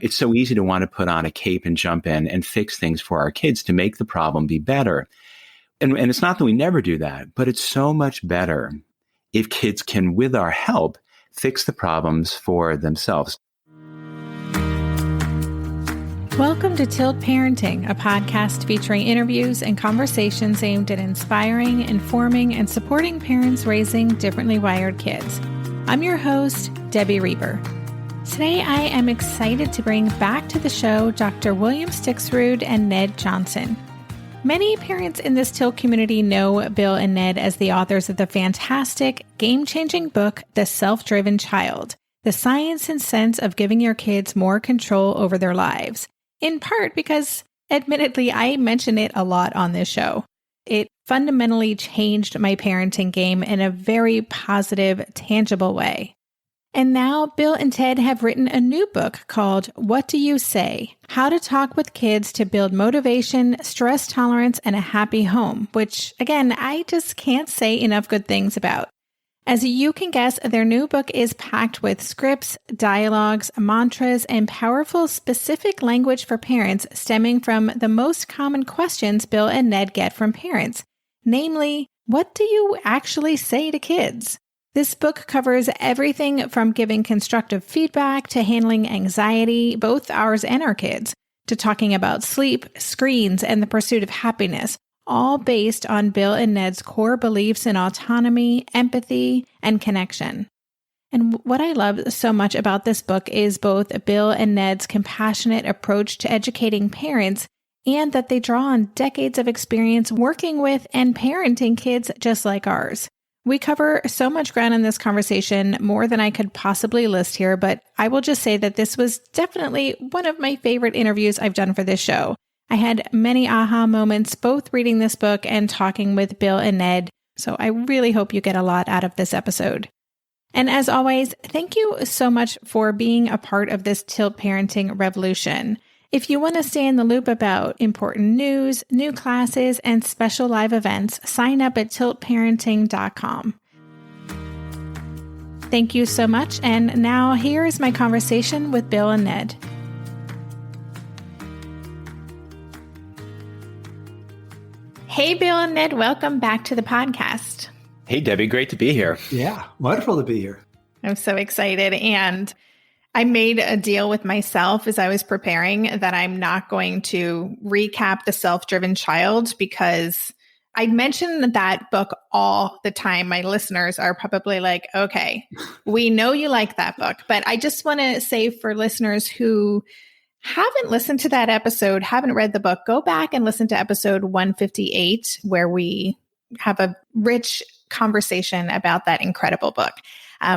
It's so easy to want to put on a cape and jump in and fix things for our kids to make the problem be better. And it's not that we never do that, but it's so much better if kids can, with our help, fix the problems for themselves. Welcome to Tilt Parenting, a podcast featuring interviews and conversations aimed at inspiring, informing, and supporting parents raising differently wired kids. I'm your host, Debbie Reber. Today, I am excited to bring back to the show Dr. William Stixrud and Ned Johnson. Many parents in this Tilt community know Bill and Ned as the authors of the fantastic, game-changing book, The Self-Driven Child, The Science and Sense of Giving Your Kids More Control Over Their Lives, in part because, admittedly, I mention it a lot on this show. It fundamentally changed my parenting game in a very positive, tangible way. And now Bill and Ted have written a new book called What Do You Say? How to Talk with Kids to Build Motivation, Stress Tolerance, and a Happy Home, which, again, I just can't say enough good things about. As you can guess, their new book is packed with scripts, dialogues, mantras, and powerful specific language for parents stemming from the most common questions Bill and Ned get from parents, namely, what do you actually say to kids? This book covers everything from giving constructive feedback to handling anxiety, both ours and our kids, to talking about sleep, screens, and the pursuit of happiness, all based on Bill and Ned's core beliefs in autonomy, empathy, and connection. And what I love so much about this book is both Bill and Ned's compassionate approach to educating parents and that they draw on decades of experience working with and parenting kids just like ours. We cover so much ground in this conversation, more than I could possibly list here, but I will just say that this was definitely one of my favorite interviews I've done for this show. I had many aha moments both reading this book and talking with Bill and Ned, so I really hope you get a lot out of this episode. And as always, thank you so much for being a part of this Tilt Parenting revolution. If you want to stay in the loop about important news, new classes, and special live events, sign up at tiltparenting.com. Thank you so much, and now here is my conversation with Bill and Ned. Hey, Bill and Ned, welcome back to the podcast. Hey, Debbie, great to be here. Yeah, wonderful to be here. I'm so excited, and I made a deal with myself as I was preparing that I'm not going to recap The Self-Driven Child because I mention that book all the time. My listeners are probably like, okay, we know you like that book, but I just want to say for listeners who haven't listened to that episode, haven't read the book, go back and listen to episode 158, where we have a rich conversation about that incredible book.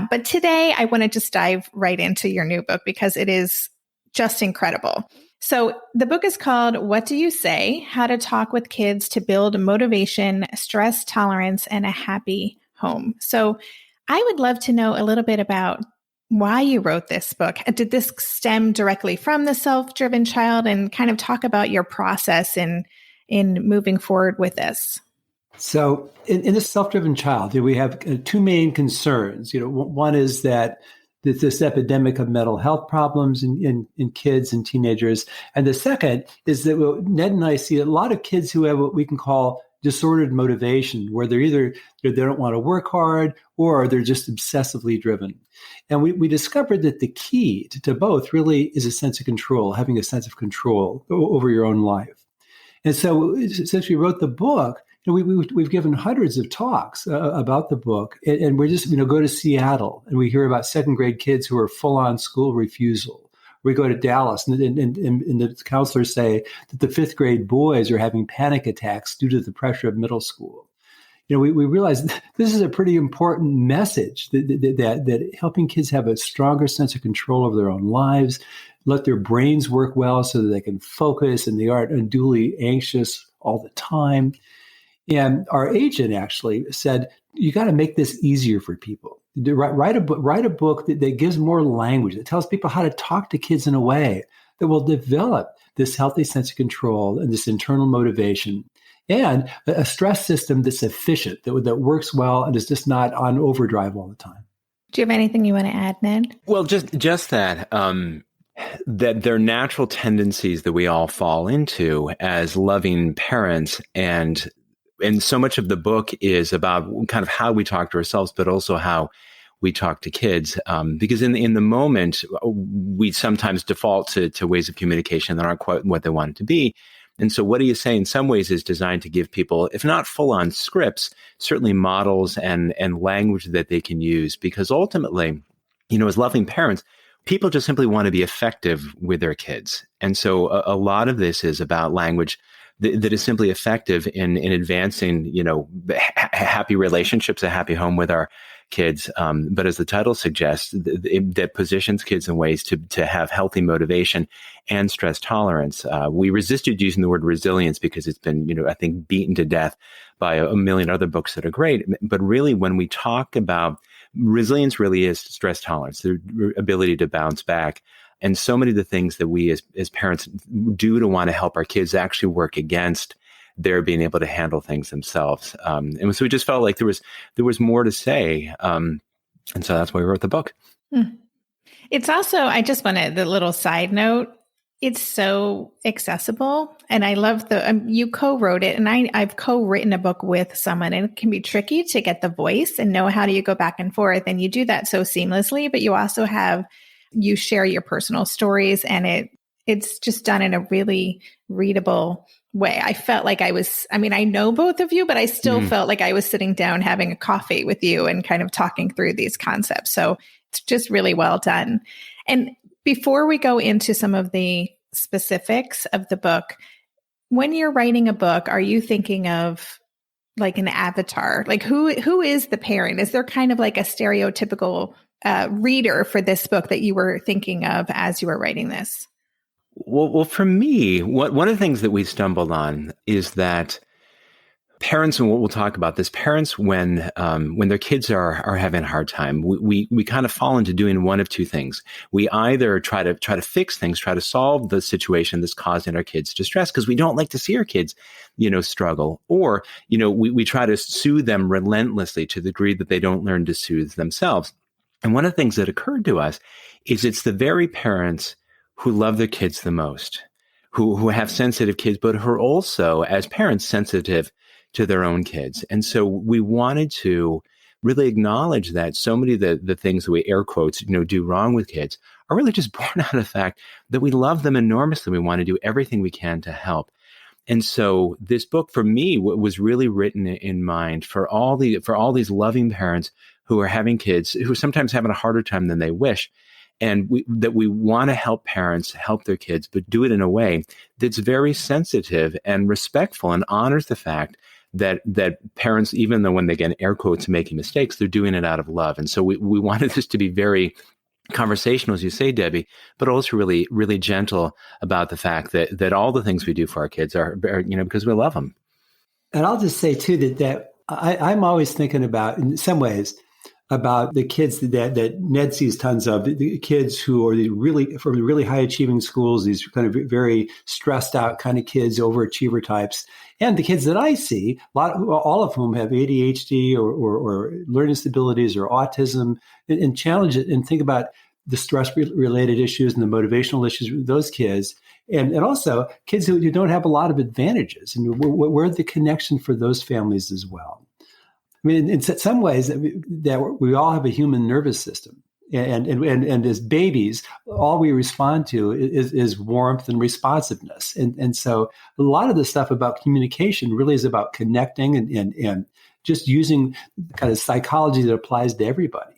But today I want to just dive right into your new book because it is just incredible. So the book is called What Do You Say? How to Talk with Kids to Build Motivation, Stress Tolerance, and a Happy Home. So I would love to know a little bit about why you wrote this book. Did this stem directly from The Self-Driven Child, and kind of talk about your process in moving forward with this? So in the self-driven child, we have two main concerns. One is that this epidemic of mental health problems in kids and teenagers. And the second is that Ned and I see a lot of kids who have what we can call disordered motivation, where they're either they don't want to work hard or they're just obsessively driven. And we discovered that the key to both really is a sense of control, having a sense of control over your own life. And so since we wrote the book, we've given hundreds of talks about the book, and we're just, go to Seattle and we hear about second grade kids who are full on school refusal. We go to Dallas and the counselors say that the fifth grade boys are having panic attacks due to the pressure of middle school. We realize this is a pretty important message that helping kids have a stronger sense of control over their own lives, let their brains work well so that they can focus and they aren't unduly anxious all the time. And our agent actually said, you got to make this easier for people. Write a book that gives more language, that tells people how to talk to kids in a way that will develop this healthy sense of control and this internal motivation, and a stress system that's efficient, that works well and is just not on overdrive all the time. Do you have anything you want to add, Ned? Well, just that that they're natural tendencies that we all fall into as loving parents. And so much of the book is about kind of how we talk to ourselves, but also how we talk to kids. Because in the moment, we sometimes default to ways of communication that aren't quite what they want it to be. And so what do you say in some ways is designed to give people, if not full on scripts, certainly models and language that they can use. Because ultimately, as loving parents, people just simply want to be effective with their kids. And so a lot of this is about language that is simply effective in advancing, happy relationships, a happy home with our kids. But as the title suggests, that positions kids in ways to have healthy motivation and stress tolerance. We resisted using the word resilience because it's been, I think, beaten to death by a million other books that are great. But really, when we talk about resilience, really is stress tolerance, the ability to bounce back. And so many of the things that we as parents do to want to help our kids actually work against their being able to handle things themselves. And so we just felt like there was more to say. And so that's why we wrote the book. It's also, I just wanted the little side note. It's so accessible. And I love you co-wrote it, and I've co-written a book with someone, and it can be tricky to get the voice and know how do you go back and forth. And you do that so seamlessly, but you also you share your personal stories, and it's just done in a really readable way. I felt like I know both of you, but I still felt like I was sitting down having a coffee with you and kind of talking through these concepts. So it's just really well done. And before we go into some of the specifics of the book, when you're writing a book, are you thinking of like an avatar? Like who is the parent? Is there kind of like a stereotypical reader for this book that you were thinking of as you were writing this? Well, for me, one of the things that we stumbled on is that parents, and we'll talk about this, parents, when their kids are having a hard time, we kind of fall into doing one of two things. We either try to fix things, try to solve the situation that's causing our kids distress, because we don't like to see our kids, struggle, or, we try to soothe them relentlessly to the degree that they don't learn to soothe themselves. And one of the things that occurred to us is it's the very parents who love their kids the most, who have sensitive kids, but who are also, as parents, sensitive to their own kids. And so we wanted to really acknowledge that so many of the things that we air quotes, do wrong with kids are really just born out of the fact that we love them enormously. We want to do everything we can to help. And so this book for me was really written in mind for all these loving parents who are having kids who are sometimes having a harder time than they wish. And we want to help parents help their kids, but do it in a way that's very sensitive and respectful and honors the fact that parents, even though when they get air quotes making mistakes, they're doing it out of love. And so we wanted this to be very conversational, as you say, Debbie, but also really, really gentle about the fact that all the things we do for our kids are because we love them. And I'll just say too that I'm always thinking about, in some ways, about the kids that Ned sees tons of, the kids who are from the really high achieving schools, these kind of very stressed out kind of kids, overachiever types, and the kids that I see, all of whom have ADHD or learning disabilities or autism, and challenge it and think about the stress related issues and the motivational issues with those kids. And also kids who don't have a lot of advantages, and where the connection for those families as well. I mean, in some ways, that we all have a human nervous system, and as babies, all we respond to is warmth and responsiveness, and so a lot of the stuff about communication really is about connecting and just using kind of psychology that applies to everybody.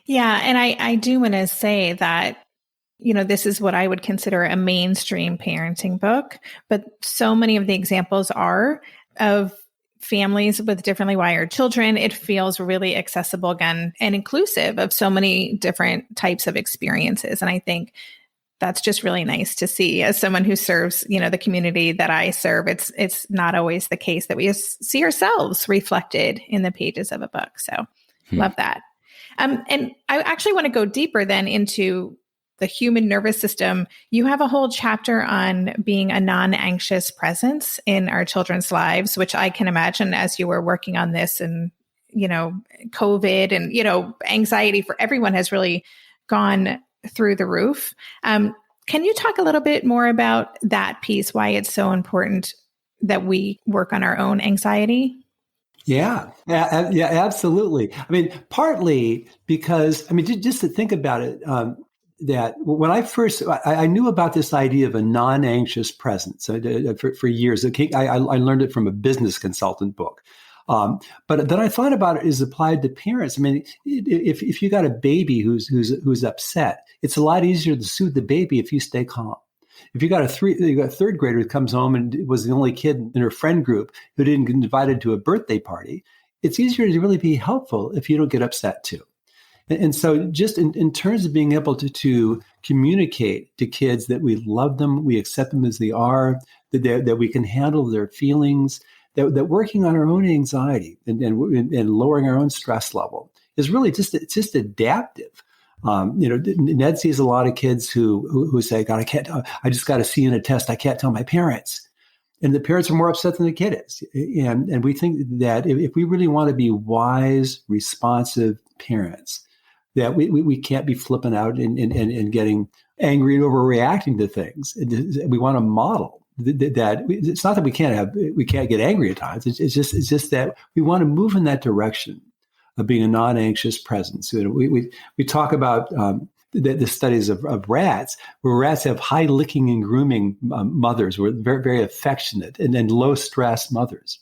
Yeah, and I do want to say that this is what I would consider a mainstream parenting book, but so many of the examples are of families with differently wired children. It feels really accessible again and inclusive of so many different types of experiences. And I think that's just really nice to see as someone who serves, the community that I serve. It's not always the case that we see ourselves reflected in the pages of a book. So love that. And I actually want to go deeper then into the human nervous system. You have a whole chapter on being a non-anxious presence in our children's lives, which I can imagine as you were working on this and, COVID and, anxiety for everyone has really gone through the roof. Can you talk a little bit more about that piece, why it's so important that we work on our own anxiety? Yeah, absolutely. I mean, partly because, I mean, just to think about it, that when I knew about this idea of a non-anxious presence for years. I learned it from a business consultant book. But then I thought about it as applied to parents. I mean, if you got a baby who's upset, it's a lot easier to soothe the baby if you stay calm. If you got a third grader who comes home and was the only kid in her friend group who didn't get invited to a birthday party, it's easier to really be helpful if you don't get upset too. And so just in terms of being able to communicate to kids that we love them, we accept them as they are, that we can handle their feelings, that working on our own anxiety and lowering our own stress level is really just adaptive. Ned sees a lot of kids who say, God, I just got a C in a test. I can't tell my parents. And the parents are more upset than the kid is. And we think that if we really want to be wise, responsive parents, that we can't be flipping out and getting angry and overreacting to things. We want to model that. It's not that we can't get angry at times. It's just that we want to move in that direction of being a non-anxious presence. We talk about the studies of rats, where rats have high licking and grooming mothers, who are very, very affectionate, and then low stress mothers.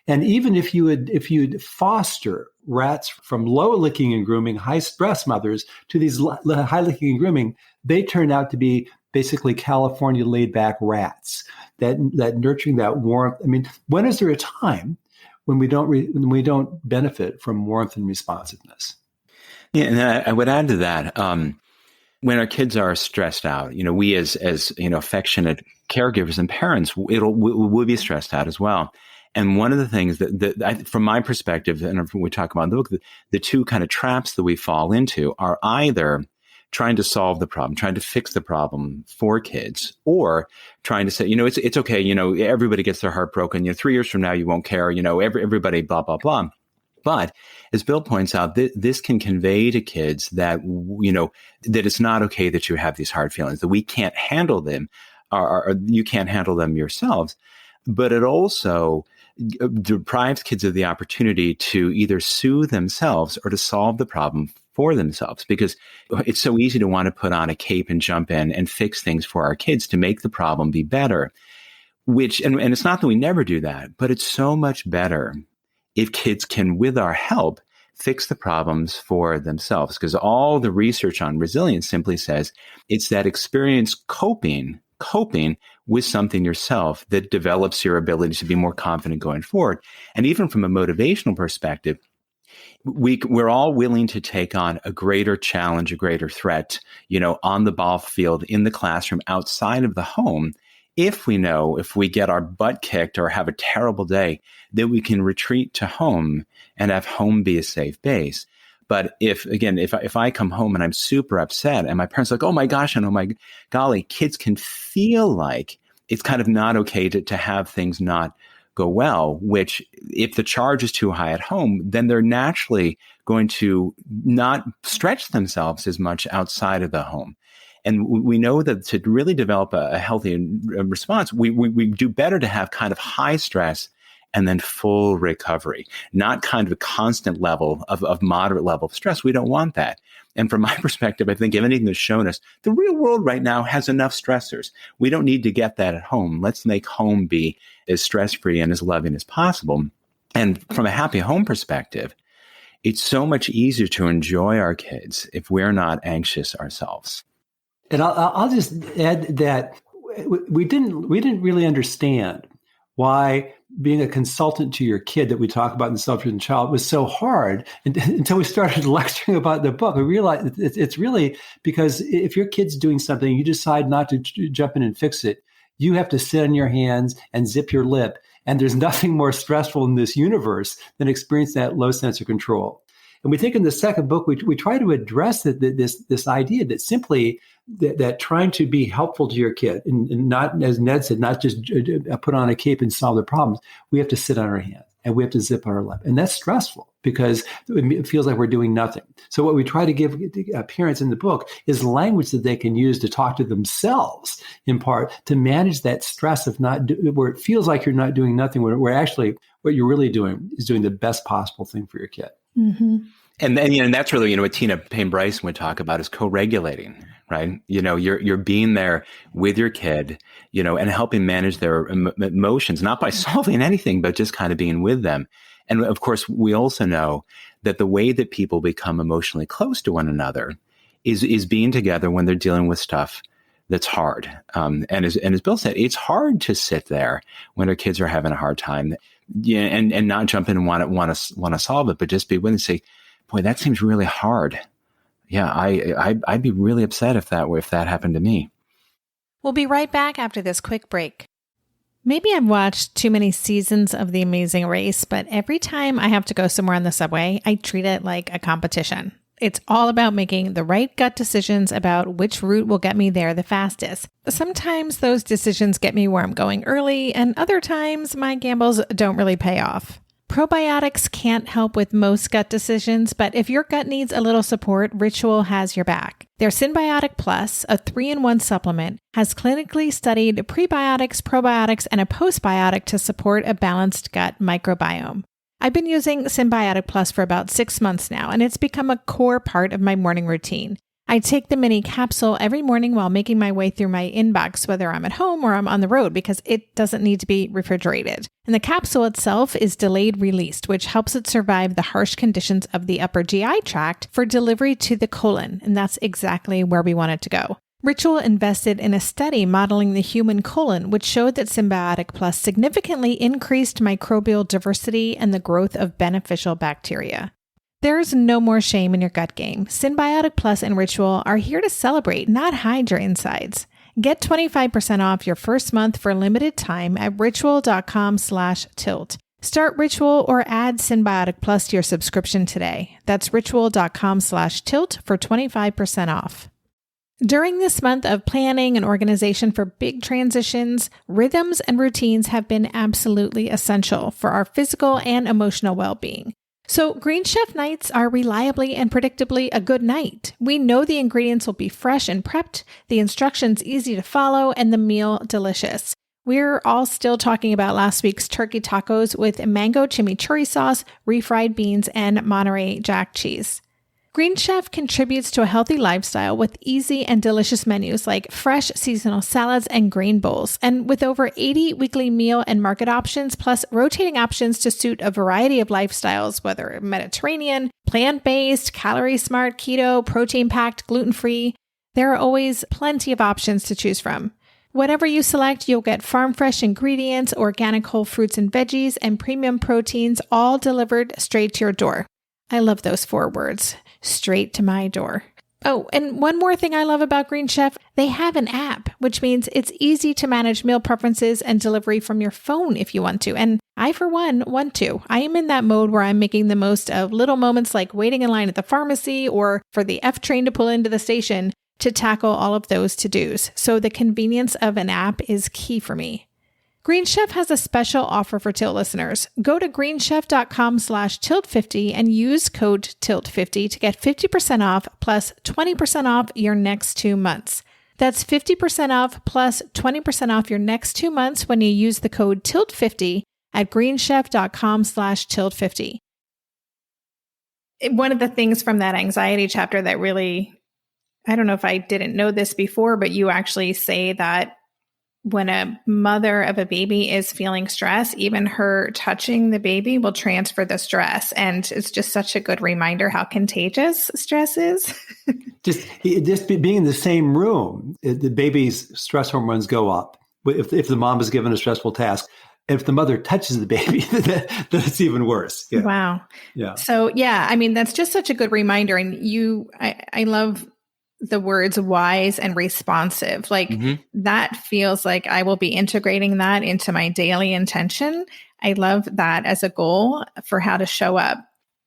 And even if you'd foster rats from low licking and grooming, high stress mothers to these high licking and grooming, they turn out to be basically California laid back rats that nurturing that warmth. I mean, when is there a time when we don't benefit from warmth and responsiveness? Yeah, and I would add to that, when our kids are stressed out, we as affectionate caregivers and parents, we'll be stressed out as well. And one of the things that from my perspective, and we talk about in the book, the two kind of traps that we fall into are either trying to solve the problem, trying to fix the problem for kids, or trying to say, it's okay, everybody gets their heart broken. 3 years from now, you won't care, everybody, blah, blah, blah. But as Bill points out, this can convey to kids that, that it's not okay that you have these hard feelings, that we can't handle them, or you can't handle them yourselves. But it also deprives kids of the opportunity to either soothe themselves or to solve the problem for themselves, because it's so easy to want to put on a cape and jump in and fix things for our kids to make the problem be better, and it's not that we never do that, but it's so much better if kids can, with our help, fix the problems for themselves. Because all the research on resilience simply says it's that experience coping with something yourself that develops your ability to be more confident going forward. And even from a motivational perspective, we're all willing to take on a greater challenge, a greater threat, on the ball field, in the classroom, outside of the home, if we know if we get our butt kicked or have a terrible day, that we can retreat to home and have home be a safe base. But if I come home and I'm super upset and my parents are like, oh my gosh, and oh my golly, kids can feel like it's kind of not okay to have things not go well, which if the charge is too high at home, then they're naturally going to not stretch themselves as much outside of the home. And we know that to really develop a healthy response, we do better to have kind of high stress and then full recovery, not kind of a constant level of moderate level of stress. We don't want that. And from my perspective, I think if anything has shown us, the real world right now has enough stressors. We don't need to get that at home. Let's make home be as stress-free and as loving as possible. And from a happy home perspective, it's so much easier to enjoy our kids if we're not anxious ourselves. And I'll just add that we didn't really understand why being a consultant to your kid that we talk about in Self-Driven Child was so hard until we started lecturing about the book. We realized it's really because if your kid's doing something, you decide not to jump in and fix it, you have to sit on your hands and zip your lip. And there's nothing more stressful in this universe than experience that low sense of control. And we think in the second book, we try to address this idea that simply that trying to be helpful to your kid and not, as Ned said, not just put on a cape and solve their problems. We have to sit on our hands and we have to zip our lip. And that's stressful. because it feels like we're doing nothing. So what we try to give parents in the book is language that they can use to talk to themselves, in part, to manage that stress of where it feels like you're not doing nothing, where actually what you're really doing is doing the best possible thing for your kid. Mm-hmm. And that's really, what Tina Payne Bryson would talk about is co-regulating, right? You're being there with your kid, and helping manage their emotions, not by solving anything, but just kind of being with them. And of course, we also know that the way that people become emotionally close to one another is being together when they're dealing with stuff that's hard. And as Bill said, it's hard to sit there when our kids are having a hard time, and not jump in and want to solve it, but just be with them and say, boy, that seems really hard. Yeah, I'd be really upset if that happened to me. We'll be right back after this quick break. Maybe I've watched too many seasons of The Amazing Race, but every time I have to go somewhere on the subway, I treat it like a competition. It's all about making the right gut decisions about which route will get me there the fastest. Sometimes those decisions get me where I'm going early, and other times my gambles don't really pay off. Probiotics can't help with most gut decisions, but if your gut needs a little support, Ritual has your back. Their Synbiotic Plus, a 3-in-1 supplement, has clinically studied prebiotics, probiotics, and a postbiotic to support a balanced gut microbiome. I've been using Synbiotic Plus for about 6 months now, and it's become a core part of my morning routine. I take the mini capsule every morning while making my way through my inbox, whether I'm at home or I'm on the road, because it doesn't need to be refrigerated. And the capsule itself is delayed released, which helps it survive the harsh conditions of the upper GI tract for delivery to the colon. And that's exactly where we want it to go. Ritual invested in a study modeling the human colon, which showed that Synbiotic Plus significantly increased microbial diversity and the growth of beneficial bacteria. There's no more shame in your gut game. Synbiotic Plus and Ritual are here to celebrate, not hide your insides. Get 25% off your first month for a limited time at ritual.com/tilt. Start Ritual or add Synbiotic Plus to your subscription today. That's ritual.com/tilt for 25% off. During this month of planning and organization for big transitions, rhythms and routines have been absolutely essential for our physical and emotional well-being. So Green Chef nights are reliably and predictably a good night. We know the ingredients will be fresh and prepped, the instructions easy to follow, and the meal delicious. We're all still talking about last week's turkey tacos with mango chimichurri sauce, refried beans, and Monterey Jack cheese. Green Chef contributes to a healthy lifestyle with easy and delicious menus like fresh seasonal salads and grain bowls, and with over 80 weekly meal and market options, plus rotating options to suit a variety of lifestyles, whether Mediterranean, plant-based, calorie-smart, keto, protein-packed, gluten-free. There are always plenty of options to choose from. Whatever you select, you'll get farm-fresh ingredients, organic whole fruits and veggies, and premium proteins, all delivered straight to your door. I love those 4 words. Straight to my door. Oh, and one more thing I love about Green Chef, they have an app, which means it's easy to manage meal preferences and delivery from your phone if you want to. And I, for one, want to. I am in that mode where I'm making the most of little moments like waiting in line at the pharmacy or for the F train to pull into the station to tackle all of those to-dos. So the convenience of an app is key for me. Green Chef has a special offer for Tilt listeners. Go to greenchef.com/tilt50 and use code TILT50 to get 50% off plus 20% off your next 2 months. That's 50% off plus 20% off your next 2 months when you use the code TILT50 at greenchef.com/tilt50. One of the things from that anxiety chapter that really, I don't know if I didn't know this before, but you actually say that when a mother of a baby is feeling stress, even her touching the baby will transfer the stress. And it's just such a good reminder how contagious stress is. just being in the same room, the baby's stress hormones go up. If the mom is given a stressful task, if the mother touches the baby, then it's even worse. Yeah. Wow. Yeah. So yeah, I mean, that's just such a good reminder. And I love the words wise and responsive. Like that feels like I will be integrating that into my daily intention. I love that as a goal for how to show up.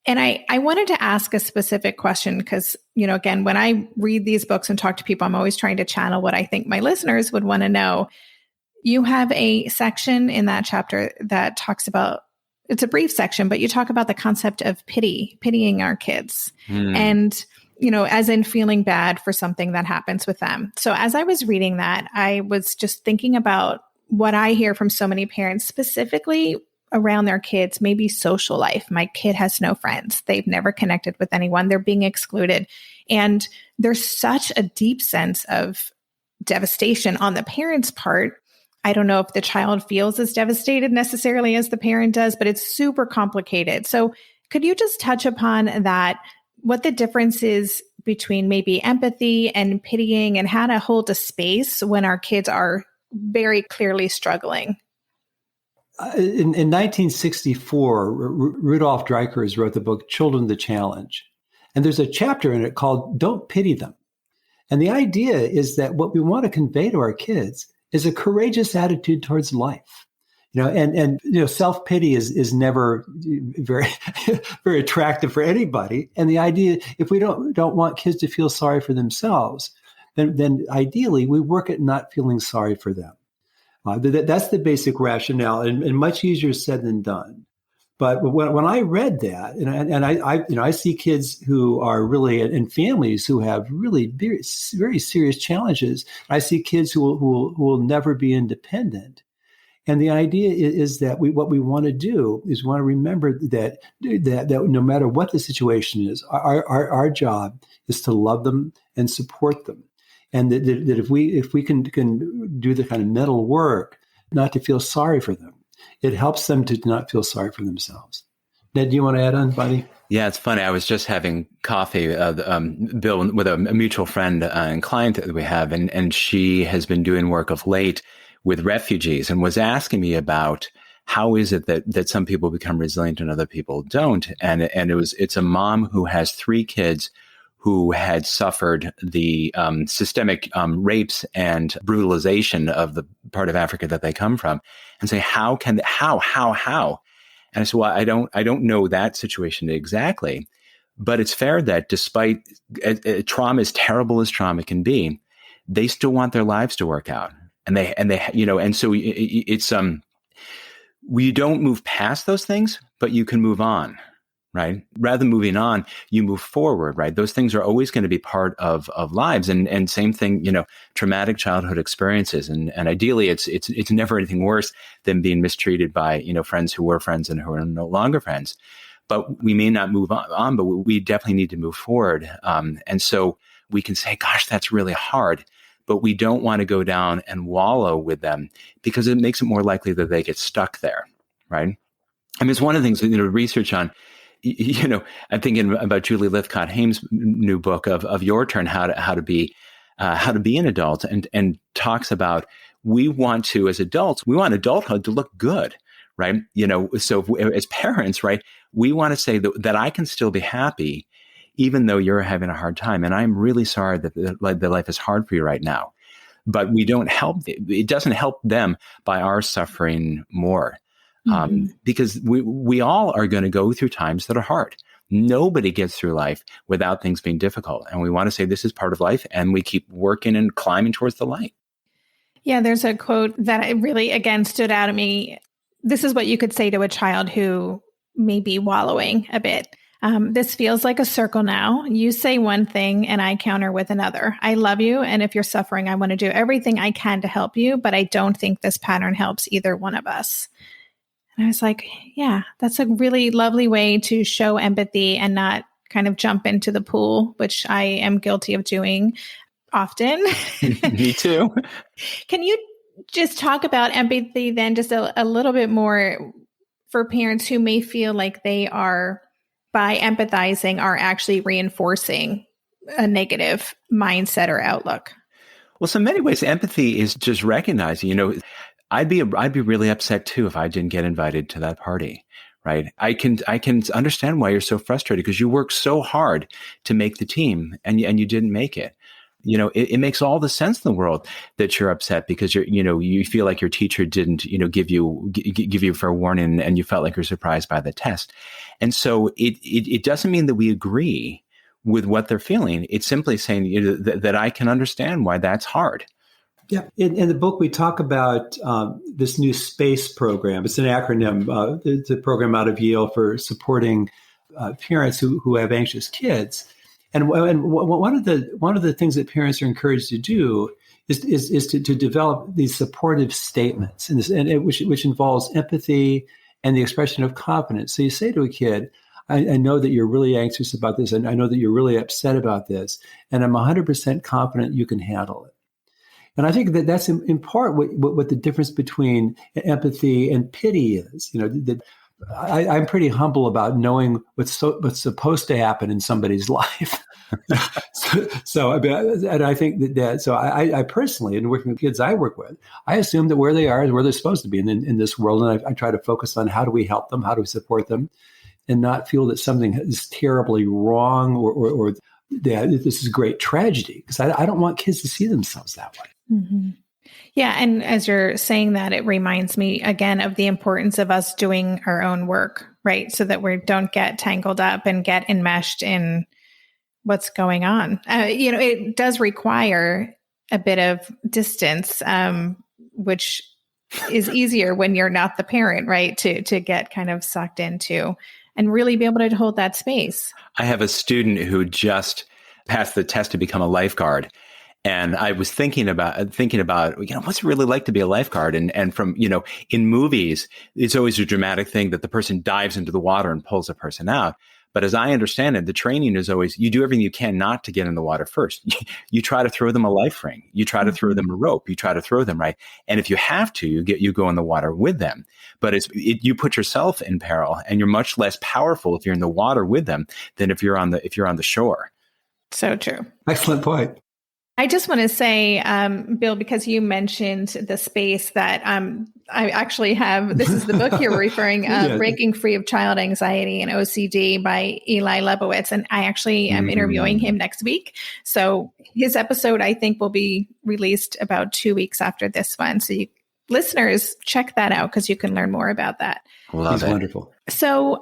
And I wanted to ask a specific question because, again, when I read these books and talk to people, I'm always trying to channel what I think my listeners would want to know. You have a section in that chapter that talks about it's a brief section, but you talk about the concept of pitying our kids and, as in feeling bad for something that happens with them. So as I was reading that, I was just thinking about what I hear from so many parents, specifically around their kids, maybe social life. My kid has no friends. They've never connected with anyone. They're being excluded. And there's such a deep sense of devastation on the parent's part. I don't know if the child feels as devastated necessarily as the parent does, but it's super complicated. So could you just touch upon that, what the difference is between maybe empathy and pitying, and how to hold a space when our kids are very clearly struggling? In 1964, Rudolf Dreikurs wrote the book Children the Challenge. And there's a chapter in it called Don't Pity Them. And the idea is that what we want to convey to our kids is a courageous attitude towards life. Self-pity is never very, very attractive for anybody. And the idea, if we don't want kids to feel sorry for themselves, then ideally we work at not feeling sorry for them. That's the basic rationale, and much easier said than done. But when I read that, and I see kids who are really in families who have really very, very serious challenges. I see kids who will never be independent. And the idea is that what we want to do is want to remember that no matter what the situation is, our job is to love them and support them. And that if we can do the kind of mental work not to feel sorry for them, it helps them to not feel sorry for themselves. Ned, do you want to add on, buddy? Yeah, it's funny. I was just having coffee, Bill, with a mutual friend and client that we have, and she has been doing work of late with refugees and was asking me about how is it that some people become resilient and other people don't. And it's a mom who has 3 kids who had suffered the systemic rapes and brutalization of the part of Africa that they come from, and say, how? And I said, well, I don't know that situation exactly, but it's fair that despite trauma, as terrible as trauma can be, they still want their lives to work out, and so it's we don't move past those things, but you can move on. Right? Rather than moving on, you move forward, right? Those things are always going to be part of lives. And same thing, traumatic childhood experiences. And ideally it's never anything worse than being mistreated by, friends who were friends and who are no longer friends. But we may not move on, but we definitely need to move forward. And so we can say, gosh, that's really hard, but we don't want to go down and wallow with them because it makes it more likely that they get stuck there, right? I mean, it's one of the things, research on, I'm thinking about Julie Lithcott-Haim's new book of Your Turn, how to be an adult, and talks about we want to, as adults, we want adulthood to look good, right? So as parents, right, we want to say that I can still be happy even though you're having a hard time, and I'm really sorry that the life is hard for you right now. But we don't help; it doesn't help them by our suffering more. Because we all are going to go through times that are hard. Nobody gets through life without things being difficult. And we want to say this is part of life, and we keep working and climbing towards the light. Yeah, there's a quote that really, again, stood out to me. This is what you could say to a child who may be wallowing a bit. This feels like a circle now. You say one thing and I counter with another. I love you. And if you're suffering, I want to do everything I can to help you. But I don't think this pattern helps either one of us. And I was like, yeah, that's a really lovely way to show empathy and not kind of jump into the pool, which I am guilty of doing often. Me too. Can you just talk about empathy then just a little bit more for parents who may feel like they are, by empathizing, are actually reinforcing a negative mindset or outlook? Well, so in many ways, empathy is just recognizing, I'd be really upset too if I didn't get invited to that party, right? I can understand why you're so frustrated because you worked so hard to make the team and you didn't make it. It makes all the sense in the world that you're upset because you feel like your teacher didn't, give you fair warning and you felt like you're surprised by the test. And so it doesn't mean that we agree with what they're feeling. It's simply saying that I can understand why that's hard. Yeah. In the book, we talk about this new SPACE program. It's an acronym. It's a program out of Yale for supporting parents who have anxious kids. And one of the things that parents are encouraged to do is to develop these supportive statements, which involves empathy and the expression of confidence. So you say to a kid, I know that you're really anxious about this, and I know that you're really upset about this, and I'm 100% confident you can handle it. And I think that that's in part what the difference between empathy and pity is. I'm pretty humble about knowing what's supposed to happen in somebody's life. So I mean, and I think that so I personally, in working with kids I work with, I assume that where they are is where they're supposed to be in this world, and I try to focus on how do we help them, how do we support them, and not feel that something is terribly wrong or that this is great tragedy, because I don't want kids to see themselves that way. Mm-hmm. Yeah. And as you're saying that, it reminds me again of the importance of us doing our own work, right? So that we don't get tangled up and get enmeshed in what's going on. It does require a bit of distance, which is easier when you're not the parent, right? To get kind of sucked into and really be able to hold that space. I have a student who just passed the test to become a lifeguard. And I was thinking about, what's it really like to be a lifeguard? And from, in movies, it's always a dramatic thing that the person dives into the water and pulls the person out. But as I understand it, the training is always, you do everything you can not to get in the water first. You try to throw them a life ring. You try to throw them a rope. You try to throw them right. And if you have to, you go in the water with them. But you put yourself in peril, and you're much less powerful if you're in the water with them than if you're on the shore. So true. Excellent point. I just want to say, Bill, because you mentioned the space that I actually have, this is the book you're referring, Breaking Free of Child Anxiety and OCD by Eli Lebowitz. And I actually am interviewing him next week. So his episode, I think, will be released about 2 weeks after this one. So listeners, check that out because you can learn more about that. He's wonderful. So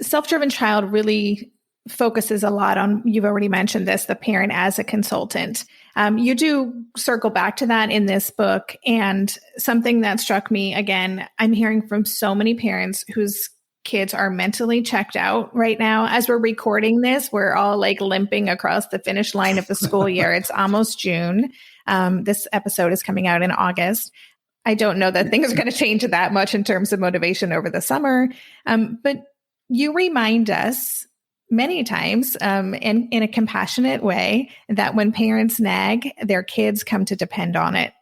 Self-Driven Child really focuses a lot on, you've already mentioned this, the parent as a consultant. You do circle back to that in this book. And something that struck me, again, I'm hearing from so many parents whose kids are mentally checked out right now. As we're recording this, we're all like limping across the finish line of the school year. It's almost June. This episode is coming out in August. I don't know that things are going to change that much in terms of motivation over the summer. But you remind us many times, in a compassionate way, that when parents nag, their kids come to depend on it.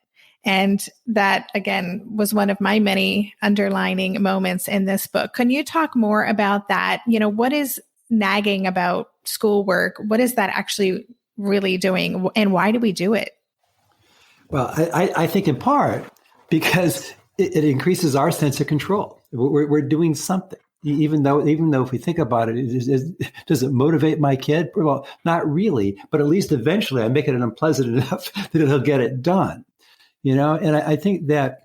And that, again, was one of my many underlining moments in this book. Can you talk more about that? What is nagging about schoolwork? What is that actually really doing? And why do we do it? Well, I think in part because it increases our sense of control. We're doing something. Even though if we think about it, does it motivate my kid? Well, not really, but at least eventually I make it unpleasant enough that he'll get it done. And I think that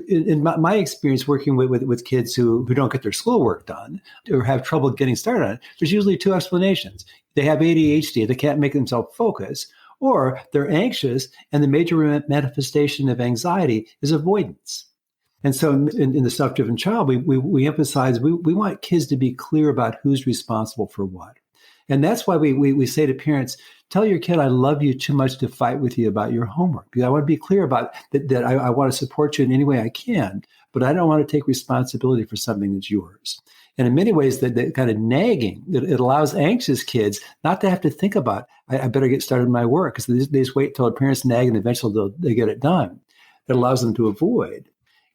in my experience working with kids who don't get their schoolwork done or have trouble getting started on it, there's usually two explanations. They have ADHD, they can't make themselves focus, or they're anxious, and the major manifestation of anxiety is avoidance. And so in the self-driven child, we emphasize we want kids to be clear about who's responsible for what. And that's why we say to parents, tell your kid, I love you too much to fight with you about your homework. Because I want to be clear about that I want to support you in any way I can, but I don't want to take responsibility for something that's yours. And in many ways, that kind of nagging, it allows anxious kids not to have to think about, I better get started in my work, because they just wait till their parents nag and eventually they get it done. It allows them to avoid.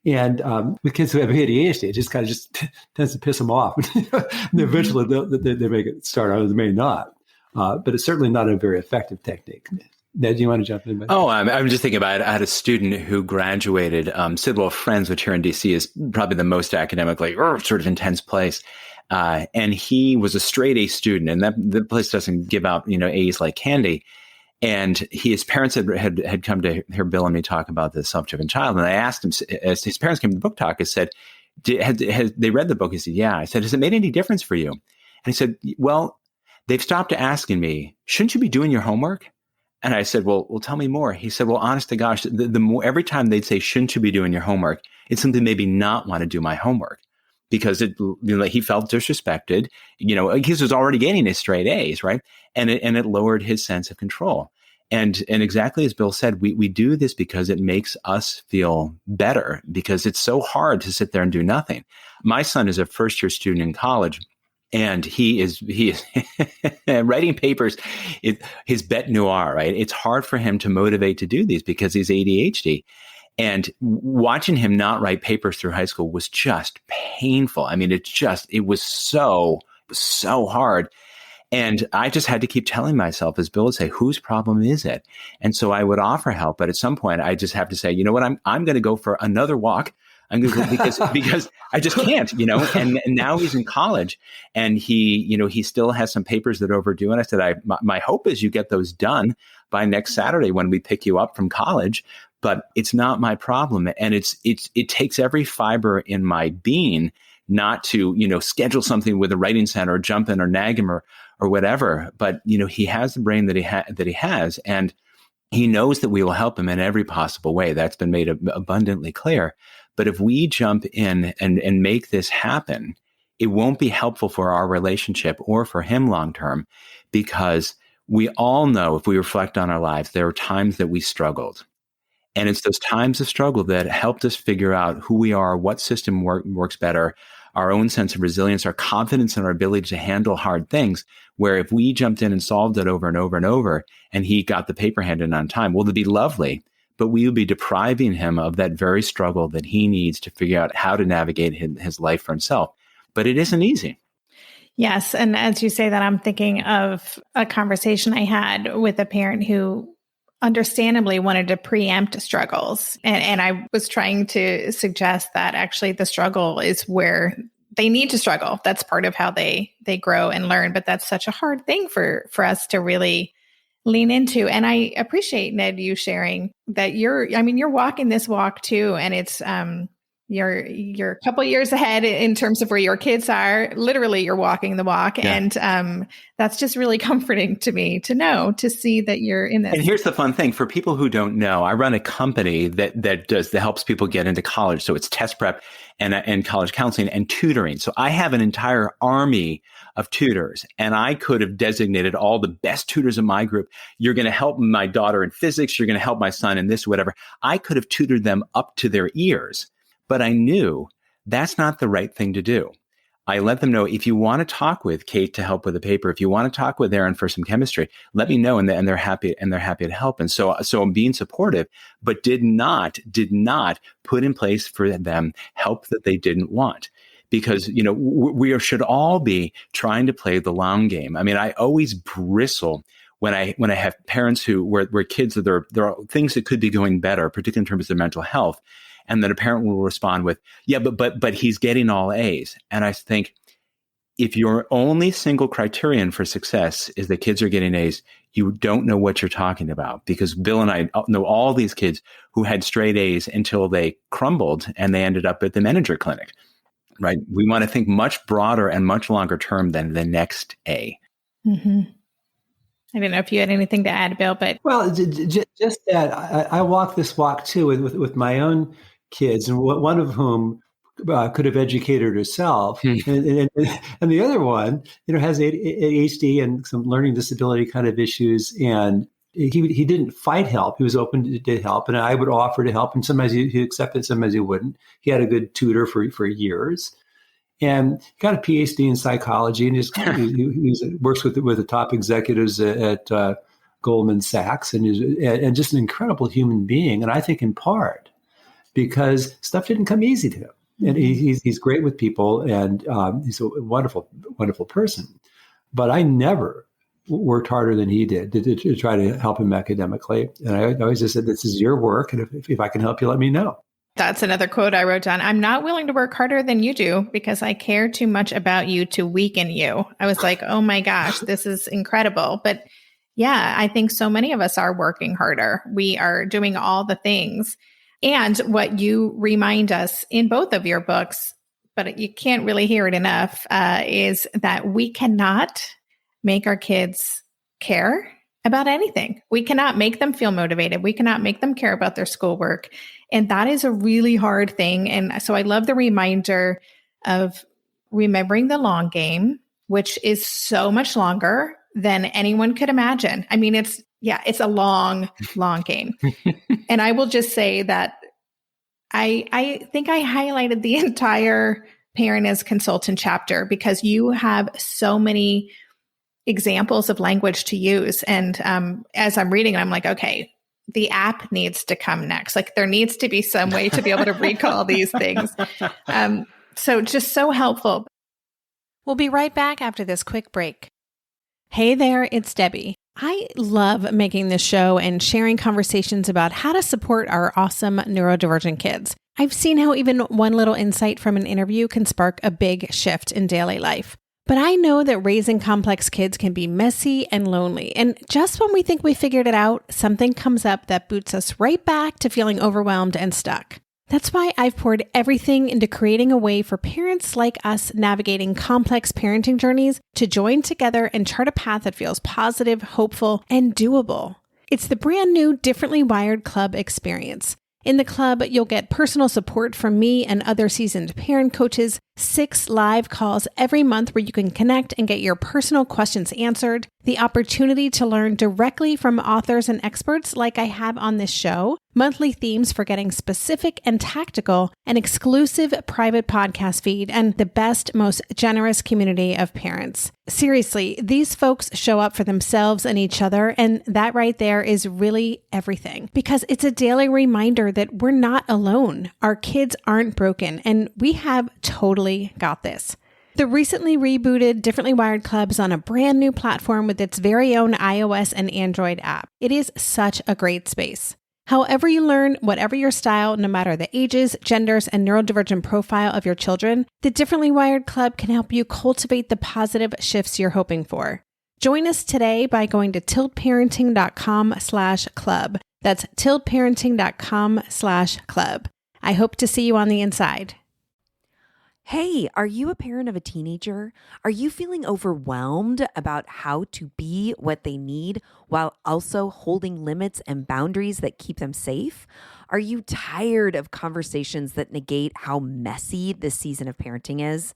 And with kids who have ADHD, it just tends to piss them off. And eventually they may get started, or they may not. But it's certainly not a very effective technique. Ned, do you want to jump in? Oh, I'm just thinking about it. I had a student who graduated. Sidwell Friends, which here in DC is probably the most academically sort of intense place. And he was a straight A student, and the place doesn't give out A's like candy. And his parents had come to hear Bill and me talk about the self-driven child. And I asked him, as his parents came to the book talk, I said, had they read the book? He said, yeah. I said, has it made any difference for you? And he said, well, they've stopped asking me, shouldn't you be doing your homework? And I said, well, tell me more. He said, well, honest to gosh, the more, every time they'd say, shouldn't you be doing your homework? It simply made me not want to do my homework because he felt disrespected, because he was already getting his straight A's, right? And it lowered his sense of control. And exactly as Bill said, we do this because it makes us feel better, because it's so hard to sit there and do nothing. My son is a first-year student in college, and he is writing papers, his bête noire, right? It's hard for him to motivate to do these because he's ADHD. And watching him not write papers through high school was just painful. I mean, it was so hard. And I just had to keep telling myself, as Bill would say, whose problem is it? And so I would offer help. But at some point, I just have to say, you know what, I'm going to go for another walk. I'm going to go because I just can't, and now he's in college, and he still has some papers that are overdue. And I said, my hope is you get those done by next Saturday when we pick you up from college, but it's not my problem. And it takes every fiber in my being not to, schedule something with a writing center or jump in or nag him or whatever. But, he has the brain that he has, and he knows that we will help him in every possible way. That's been made abundantly clear. But if we jump in and make this happen, it won't be helpful for our relationship or for him long term, because we all know, if we reflect on our lives, there are times that we struggled. And it's those times of struggle that helped us figure out who we are, what system works better, our own sense of resilience, our confidence in our ability to handle hard things, where if we jumped in and solved it over and over and over, and he got the paper handed on time, well, it'd be lovely. But we would be depriving him of that very struggle that he needs to figure out how to navigate his life for himself. But it isn't easy. Yes. And as you say that, I'm thinking of a conversation I had with a parent who understandably wanted to preempt struggles. And I was trying to suggest that actually the struggle is where they need to struggle. That's part of how they grow and learn. But that's such a hard thing for us to really lean into. And I appreciate, Ned, you sharing that you're walking this walk too. And it's, you're a couple years ahead in terms of where your kids are. Literally, you're walking the walk. Yeah. And that's just really comforting to me to see that you're in this. And here's the fun thing for people who don't know, I run a company that helps people get into college. So it's test prep and college counseling and tutoring. So I have an entire army of tutors, and I could have designated all the best tutors in my group. You're going to help my daughter in physics. You're going to help my son in this, whatever. I could have tutored them up to their ears. But I knew that's not the right thing to do. I let them know, if you want to talk with Kate to help with a paper, if you want to talk with Aaron for some chemistry, let me know. And they're happy to help. And so I'm being supportive, but did not put in place for them help that they didn't want. Because, we should all be trying to play the long game. I mean, I always bristle when I have parents where kids, there are things that could be going better, particularly in terms of their mental health. And then a parent will respond with, yeah, but he's getting all A's. And I think, if your only single criterion for success is that kids are getting A's, you don't know what you're talking about. Because Bill and I know all these kids who had straight A's until they crumbled and they ended up at the manager clinic, right? We want to think much broader and much longer term than the next A. Mm-hmm. I don't know if you had anything to add, Bill, but. Well, just that I walk this walk too with my own kids, and one of whom could have educated herself, and the other one, has ADHD and some learning disability kind of issues, and he didn't fight help. He was open to help, and I would offer to help, and sometimes he accepted, sometimes he wouldn't. He had a good tutor for years, and he got a PhD in psychology, and he works with the top executives at Goldman Sachs, and just an incredible human being, and I think in part because stuff didn't come easy to him. And he's great with people, and he's a wonderful, wonderful person. But I never worked harder than he did to try to help him academically. And I always just said, this is your work, and if I can help you, let me know. That's another quote I wrote down. I'm not willing to work harder than you do because I care too much about you to weaken you. I was like, oh my gosh, this is incredible. But yeah, I think so many of us are working harder. We are doing all the things. And what you remind us in both of your books, but you can't really hear it enough, is that we cannot make our kids care about anything. We cannot make them feel motivated. We cannot make them care about their schoolwork. And that is a really hard thing. And so I love the reminder of remembering the long game, which is so much longer than anyone could imagine. I mean, it's a long, long game. And I will just say that I think I highlighted the entire Parent as Consultant chapter because you have so many examples of language to use. And as I'm reading, I'm like, okay, the app needs to come next. Like there needs to be some way to be able to recall these things. So just so helpful. We'll be right back after this quick break. Hey there, it's Debbie. I love making this show and sharing conversations about how to support our awesome neurodivergent kids. I've seen how even one little insight from an interview can spark a big shift in daily life. But I know that raising complex kids can be messy and lonely. And just when we think we figured it out, something comes up that boots us right back to feeling overwhelmed and stuck. That's why I've poured everything into creating a way for parents like us navigating complex parenting journeys to join together and chart a path that feels positive, hopeful, and doable. It's the brand new Differently Wired Club experience. In the club, you'll get personal support from me and other seasoned parent coaches, 6 live calls every month where you can connect and get your personal questions answered, the opportunity to learn directly from authors and experts like I have on this show, monthly themes for getting specific and tactical, an exclusive private podcast feed, and the best, most generous community of parents. Seriously, these folks show up for themselves and each other, and that right there is really everything. Because it's a daily reminder that we're not alone. Our kids aren't broken, and we have totally got this. The recently rebooted Differently Wired Club is on a brand new platform with its very own iOS and Android app. It is such a great space. However you learn, whatever your style, no matter the ages, genders, and neurodivergent profile of your children, the Differently Wired Club can help you cultivate the positive shifts you're hoping for. Join us today by going to tiltparenting.com/club. That's tiltparenting.com/club. I hope to see you on the inside. Hey, are you a parent of a teenager? Are you feeling overwhelmed about how to be what they need while also holding limits and boundaries that keep them safe? Are you tired of conversations that negate how messy this season of parenting is?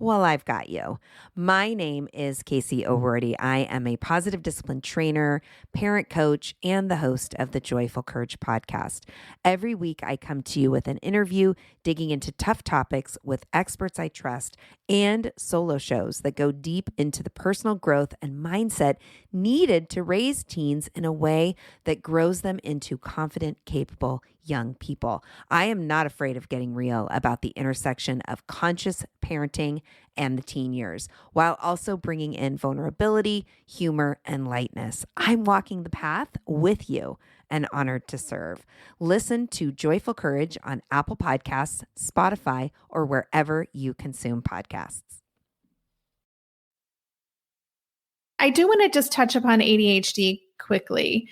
Well, I've got you. My name is Casey O'Rourke. I am a positive discipline trainer, parent coach, and the host of the Joyful Courage podcast. Every week, I come to you with an interview digging into tough topics with experts I trust and solo shows that go deep into the personal growth and mindset needed to raise teens in a way that grows them into confident, capable young people. I am not afraid of getting real about the intersection of conscious parenting and the teen years, while also bringing in vulnerability, humor, and lightness. I'm walking the path with you and honored to serve. Listen to Joyful Courage on Apple Podcasts, Spotify, or wherever you consume podcasts. I do want to just touch upon ADHD quickly,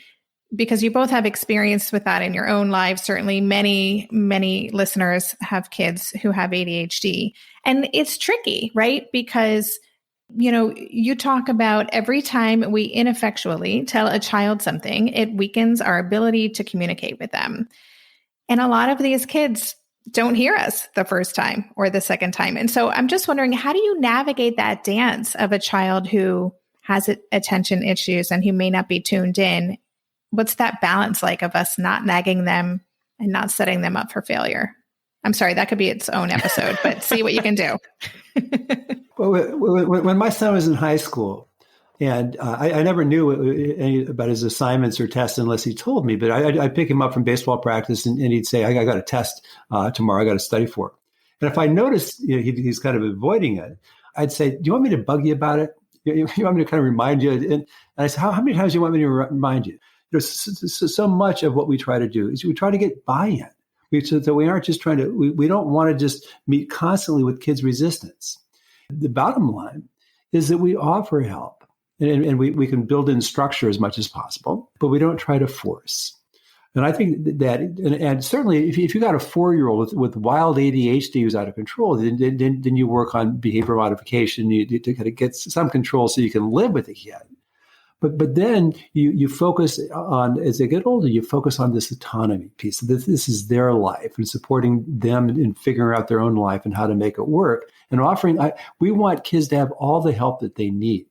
because you both have experience with that in your own lives. Certainly many, many listeners have kids who have ADHD. And it's tricky, right? Because, you talk about every time we ineffectually tell a child something, it weakens our ability to communicate with them. And a lot of these kids don't hear us the first time or the second time. And so I'm just wondering, how do you navigate that dance of a child who has attention issues and who may not be tuned in? What's that balance like of us not nagging them and not setting them up for failure? I'm sorry, that could be its own episode, but see what you can do. Well, when my son was in high school, and I never knew about his assignments or tests unless he told me, but I'd pick him up from baseball practice and he'd say, I got a test tomorrow, I got to study for it. And if I noticed he's kind of avoiding it, I'd say, do you want me to bug you about it? You want me to kind of remind you? And I said, how many times do you want me to remind you? So much of what we try to do is we try to get buy-in. So that we aren't just trying to, we don't want to just meet constantly with kids' resistance. The bottom line is that we offer help and we can build in structure as much as possible, but we don't try to force. And I think that, and certainly if you got a 4-year-old with wild ADHD who's out of control, then you work on behavior modification to kind of get some control so you can live with the kid. But then you focus on, as they get older, you focus on this autonomy piece. This is their life and supporting them in figuring out their own life and how to make it work. And we want kids to have all the help that they need.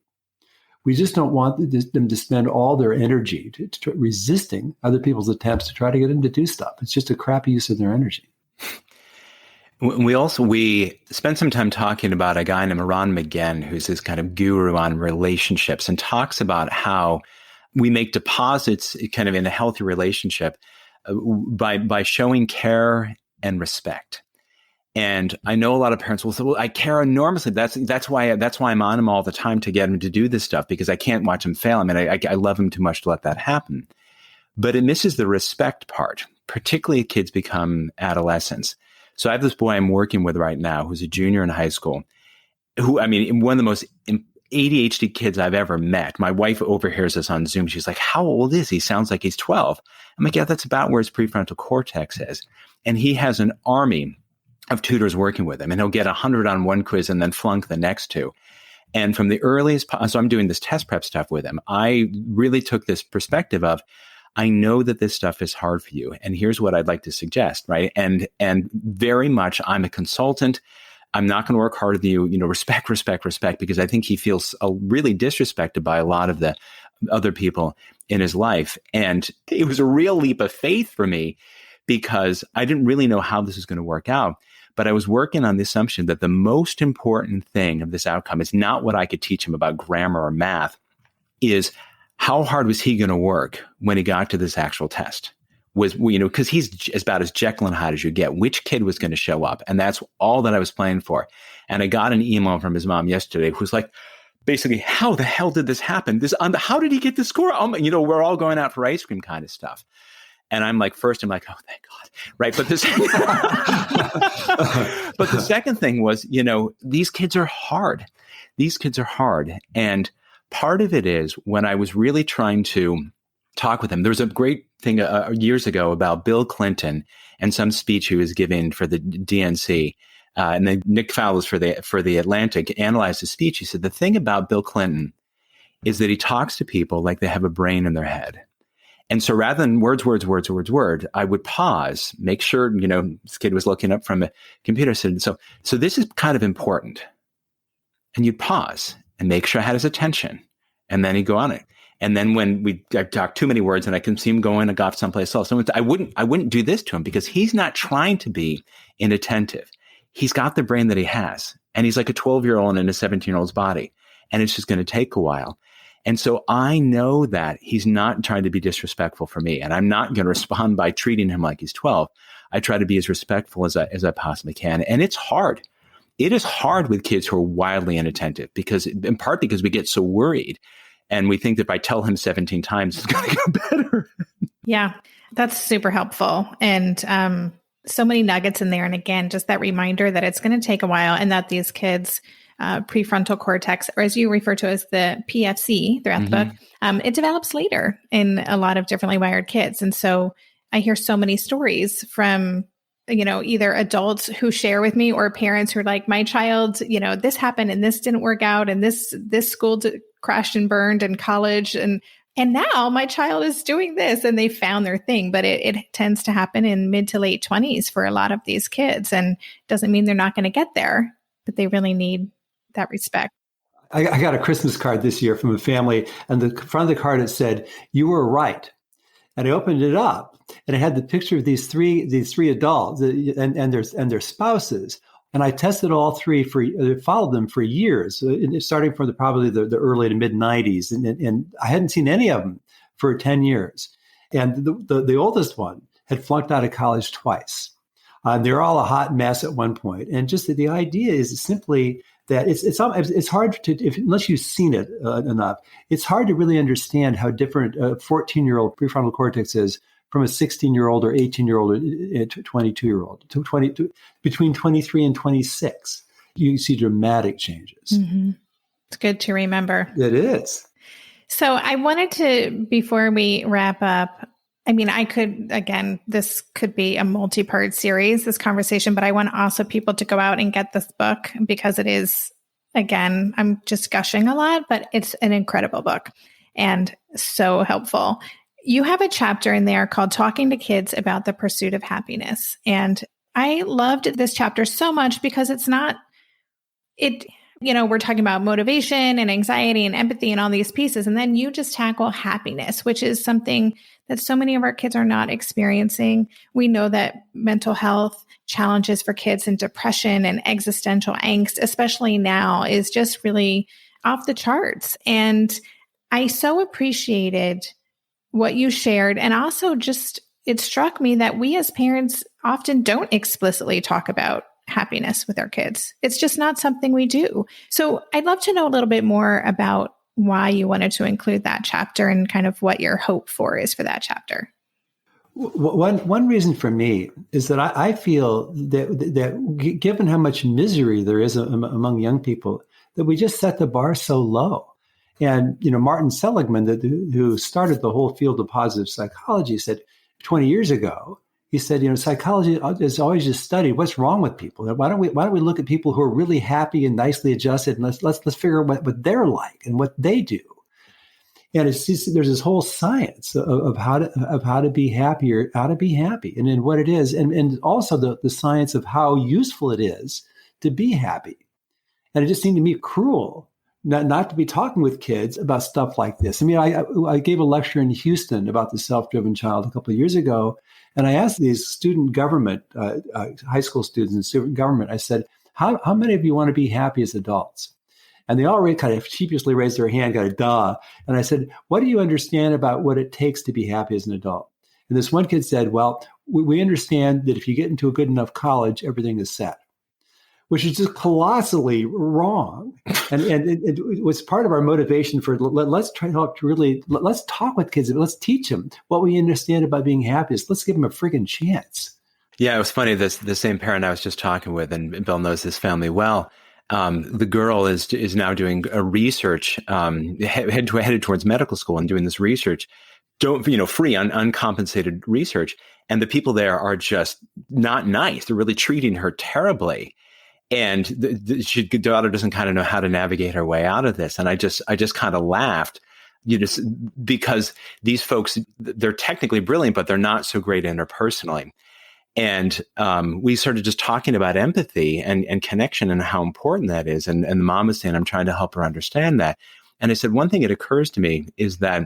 We just don't want them to spend all their energy to resisting other people's attempts to try to get them to do stuff. It's just a crappy use of their energy. We spent some time talking about a guy named Ron McGinn, who's this kind of guru on relationships, and talks about how we make deposits kind of in a healthy relationship by showing care and respect. And I know a lot of parents will say, well, I care enormously. That's why I'm on him all the time to get him to do this stuff, because I can't watch him fail. I mean, I love him too much to let that happen. But it misses the respect part, particularly as kids become adolescents. So I have this boy I'm working with right now who's a junior in high school, who, I mean, one of the most ADHD kids I've ever met. My wife overhears us on Zoom. She's like, how old is he? Sounds like he's 12. I'm like, yeah, that's about where his prefrontal cortex is. And he has an army of tutors working with him, and he'll get 100 on one quiz and then flunk the next two. And from the earliest, so I'm doing this test prep stuff with him. I really took this perspective of, I know that this stuff is hard for you, and here's what I'd like to suggest, right? And very much, I'm a consultant. I'm not going to work hard with you, respect, because I think he feels really disrespected by a lot of the other people in his life. And it was a real leap of faith for me, because I didn't really know how this was going to work out. But I was working on the assumption that the most important thing of this outcome is not what I could teach him about grammar or math, is how hard was he going to work when he got to this actual test? Because he's about as Jekyll and Hyde as you get. Which kid was going to show up? And that's all that I was playing for. And I got an email from his mom yesterday who's like, basically, how the hell did this happen? How did he get the score? We're all going out for ice cream kind of stuff. And I'm like, oh, thank God. Right. But the second thing was, these kids are hard. And part of it is, when I was really trying to talk with him, there was a great thing years ago about Bill Clinton and some speech he was giving for the DNC. And then Nick Fowles for the Atlantic analyzed his speech. He said, the thing about Bill Clinton is that he talks to people like they have a brain in their head. And so rather than words, I would pause, make sure, this kid was looking up from a computer. So this is kind of important. And you'd pause and make sure I had his attention. And then he'd go on it. And then when I talked too many words and I can see him going and off someplace else, I wouldn't do this to him, because he's not trying to be inattentive. He's got the brain that he has. And he's like a 12-year-old in a 17-year-old's body. And it's just going to take a while. And so I know that he's not trying to be disrespectful for me, and I'm not going to respond by treating him like he's 12. I try to be as respectful as I possibly can. And it's hard. It is hard with kids who are wildly inattentive, in part because we get so worried and we think that by tell him 17 times, it's going to get better. Yeah, that's super helpful. And so many nuggets in there. And again, just that reminder that it's going to take a while, and that these kids, prefrontal cortex, or as you refer to as the PFC throughout the book, it develops later in a lot of differently wired kids. And so I hear so many stories from, either adults who share with me, or parents who are like, my child, this happened and this didn't work out, and this school crashed and burned, and college, and now my child is doing this, and they found their thing. But it tends to happen in mid to late 20s for a lot of these kids, and doesn't mean they're not going to get there, but they really need that respect. I got a Christmas card this year from a family, and the front of the card, it said, "You were right." And I opened it up, and it had the picture of these three adults and their spouses. And I tested all three followed them for years, starting from probably the early to mid 90s, and I hadn't seen any of them for 10 years. And the oldest one had flunked out of college twice. They're all a hot mess at one point. And just the idea is simply that it's hard to, unless you've seen it enough, it's hard to really understand how different a 14-year-old prefrontal cortex is from a 16-year-old or 18-year-old or 22-year-old. Between 23 and 26, you see dramatic changes. Mm-hmm. It's good to remember. It is. So I wanted to, before we wrap up, this could be a multi-part series, this conversation, but I want also people to go out and get this book, because it is, again, I'm just gushing a lot, but it's an incredible book. and so helpful. You have a chapter in there called Talking to Kids About the Pursuit of Happiness. And I loved this chapter so much because we're talking about motivation and anxiety and empathy and all these pieces. And then you just tackle happiness, which is something that so many of our kids are not experiencing. We know that mental health challenges for kids and depression and existential angst, especially now, is just really off the charts. And I so appreciated what you shared. And also it struck me that we as parents often don't explicitly talk about happiness with our kids. It's just not something we do. So I'd love to know a little bit more about why you wanted to include that chapter and kind of what your hope for is for that chapter. One reason for me is that I feel that given how much misery there is among young people, that we just set the bar so low. And, Martin Seligman, who started the whole field of positive psychology, said 20 years ago, he said, psychology has always just studied what's wrong with people. Why don't we look at people who are really happy and nicely adjusted, and let's figure out what they're like and what they do. And there's this whole science of how to be happier, how to be happy, and then what it is, and also the science of how useful it is to be happy. And it just seemed to me cruel not to be talking with kids about stuff like this. I mean, I gave a lecture in Houston about the self-driven child a couple of years ago, and I asked these student government, high school students in student government, I said, how many of you want to be happy as adults? And they all kind of sheepishly raised their hand, got a duh. And I said, what do you understand about what it takes to be happy as an adult? And this one kid said, well, we understand that if you get into a good enough college, everything is set, which is just colossally wrong. And it was part of our motivation for let's talk with kids. Let's teach them what we understand about being happy. Let's give them a friggin' chance. Yeah, it was funny. The same parent I was just talking with, and Bill knows this family well. The girl is now doing a research, headed towards medical school and doing this research, free, uncompensated research. And the people there are just not nice. They're really treating her terribly. And the daughter doesn't kind of know how to navigate her way out of this. And I just kind of laughed, because these folks, they're technically brilliant, but they're not so great interpersonally. And we started just talking about empathy and connection and how important that is. And the mom was saying, I'm trying to help her understand that. And I said, one thing that occurs to me is that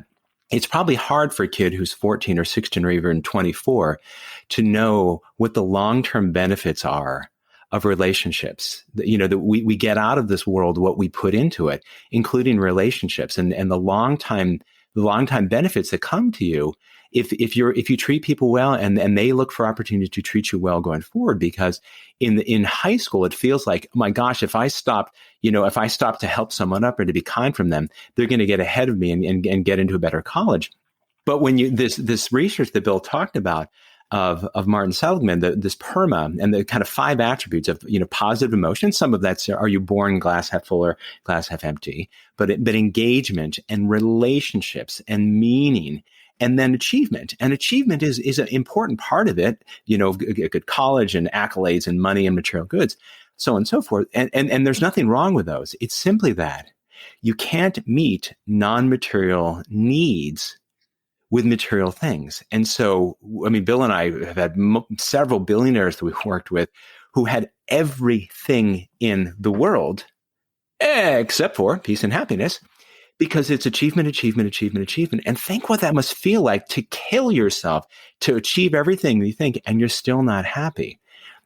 it's probably hard for a kid who's 14 or 16 or even 24 to know what the long-term benefits are of relationships, that we get out of this world what we put into it, including relationships and the long time benefits that come to you if you treat people well and they look for opportunity to treat you well going forward. Because in high school, it feels like, oh my gosh, if I stop to help someone up or to be kind from them, they're going to get ahead of me and get into a better college. But when this research that Bill talked about, of Martin Seligman, this PERMA and the kind of 5 attributes of, positive emotion. Some of that's, are you born glass half full or glass half empty? But engagement and relationships and meaning, and then achievement. And achievement is an important part of it, a good college and accolades and money and material goods, so on and so forth. And there's nothing wrong with those. It's simply that you can't meet non-material needs with material things. And so, Bill and I have had several billionaires that we've worked with who had everything in the world, except for peace and happiness, because it's achievement. And think what that must feel like to kill yourself to achieve everything you think, and you're still not happy.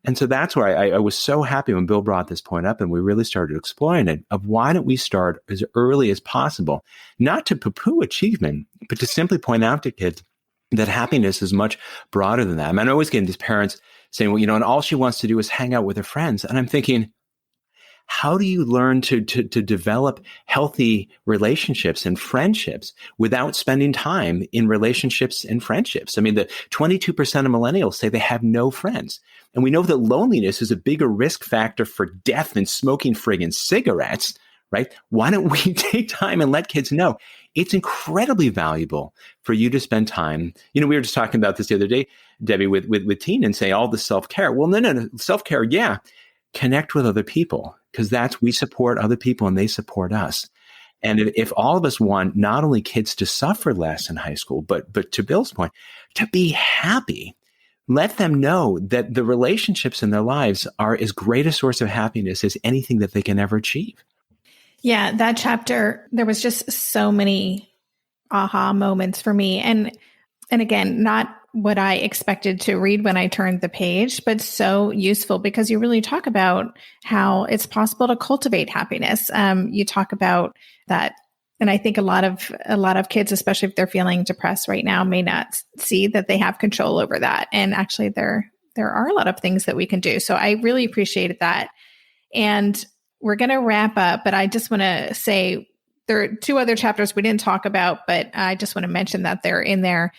And so that's why I was so happy when Bill brought this point up and we really started exploring it, of why don't we start as early as possible, not to poo-poo achievement, but to simply point out to kids that happiness is much broader than that. I'm always getting these parents saying, well, and all she wants to do is hang out with her friends. And I'm thinking, how do you learn to develop healthy relationships and friendships without spending time in relationships and friendships? The 22% of millennials say they have no friends. And we know that loneliness is a bigger risk factor for death than smoking friggin' cigarettes, right? Why don't we take time and let kids know it's incredibly valuable for you to spend time. We were just talking about this the other day, Debbie, with teen, and say all the self-care. Well, no. Self-care, yeah. Connect with other people, because we support other people and they support us. And if all of us want not only kids to suffer less in high school, but to Bill's point, to be happy, let them know that the relationships in their lives are as great a source of happiness as anything that they can ever achieve. Yeah, that chapter, there was just so many aha moments for me. And again, not what I expected to read when I turned the page, but so useful because you really talk about how it's possible to cultivate happiness. You talk about that. And I think a lot of kids, especially if they're feeling depressed right now, may not see that they have control over that. And actually there are a lot of things that we can do. So I really appreciated that. And we're going to wrap up, but I just want to say there are two other chapters we didn't talk about, but I just want to mention that they're in there.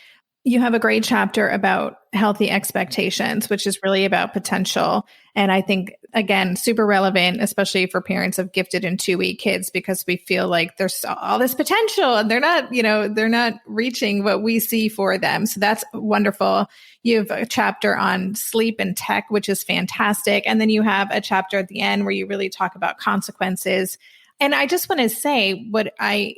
You have a great chapter about healthy expectations, which is really about potential. And I think, again, super relevant, especially for parents of gifted and 2E kids, because we feel like there's all this potential and they're not reaching what we see for them. So that's wonderful. You have a chapter on sleep and tech, which is fantastic. And then you have a chapter at the end where you really talk about consequences. And I just want to say what I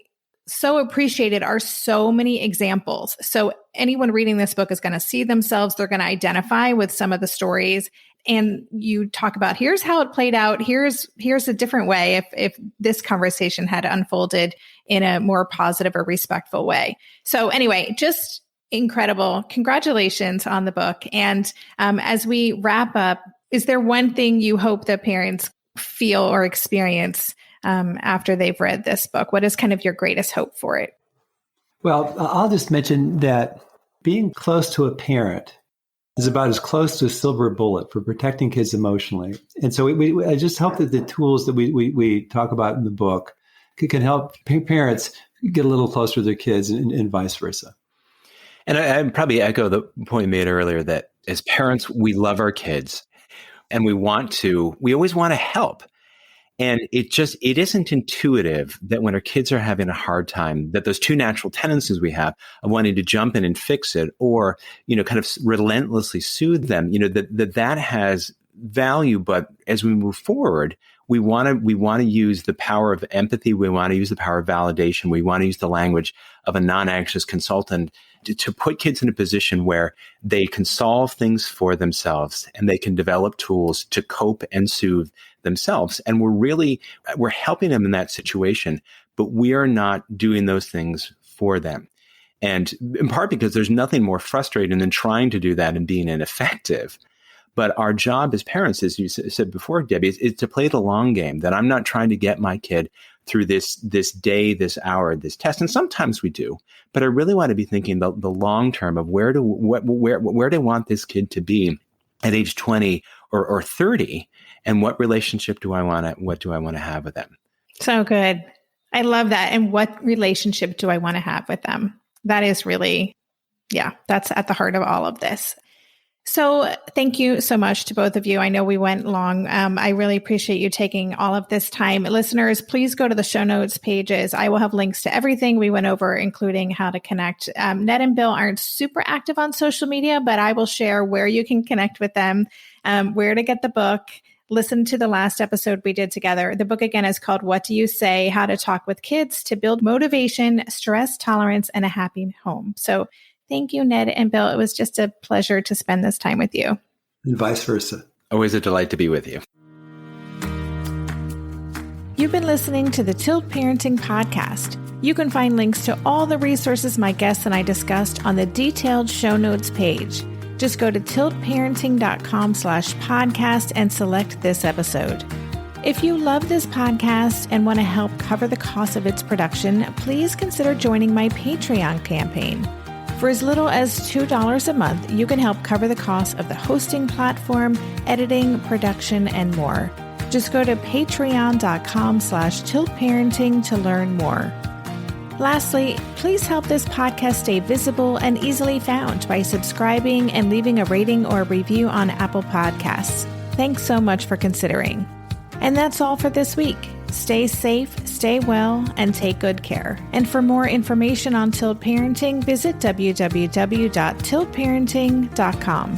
so appreciated are so many examples. So anyone reading this book is going to see themselves. They're going to identify with some of the stories. And you talk about, here's how it played out. Here's a different way if this conversation had unfolded in a more positive or respectful way. So anyway, just incredible. Congratulations on the book. And as we wrap up, is there one thing you hope that parents feel or experience after they've read this book? What is kind of your greatest hope for it? Well, I'll just mention that being close to a parent is about as close to a silver bullet for protecting kids emotionally. And so I just hope that the tools that we talk about in the book can help parents get a little closer to their kids and vice versa. And I probably echo the point made earlier that as parents, we love our kids and we always want to help. And it isn't intuitive that when our kids are having a hard time, that those two natural tendencies we have of wanting to jump in and fix it or, kind of relentlessly soothe them, that has value. But as we move forward, we want to use the power of empathy. We want to use the power of validation. We want to use the language of a non-anxious consultant to put kids in a position where they can solve things for themselves and they can develop tools to cope and soothe themselves. And we're helping them in that situation, but we are not doing those things for them. And in part because there's nothing more frustrating than trying to do that and being ineffective. But our job as parents, as you said before, Debbie, is to play the long game, that I'm not trying to get my kid through this day, this hour, this test. And sometimes we do, but I really want to be thinking the long term of where do I want this kid to be at age 20 or 30, and what relationship do I want to have with them? So good. I love that. And what relationship do I want to have with them? That is really, that's at the heart of all of this. So thank you so much to both of you. I know we went long. I really appreciate you taking all of this time. Listeners, please go to the show notes pages. I will have links to everything we went over, including how to connect. Ned and Bill aren't super active on social media, but I will share where you can connect with them, where to get the book. Listen to the last episode we did together. The book again is called What Do You Say? How to Talk with Kids to Build Motivation, Stress Tolerance, and a Happy Home. So thank you, Ned and Bill. It was just a pleasure to spend this time with you. And vice versa. Always a delight to be with you. You've been listening to the Tilt Parenting Podcast. You can find links to all the resources my guests and I discussed on the detailed show notes page. Just go to tiltparenting.com/podcast and select this episode. If you love this podcast and want to help cover the cost of its production, please consider joining my Patreon campaign. For as little as $2 a month, you can help cover the cost of the hosting platform, editing, production, and more. Just go to patreon.com/tiltparenting to learn more. Lastly, please help this podcast stay visible and easily found by subscribing and leaving a rating or review on Apple Podcasts. Thanks so much for considering. And that's all for this week. Stay safe, stay well, and take good care. And for more information on Tilt Parenting, visit www.tiltparenting.com.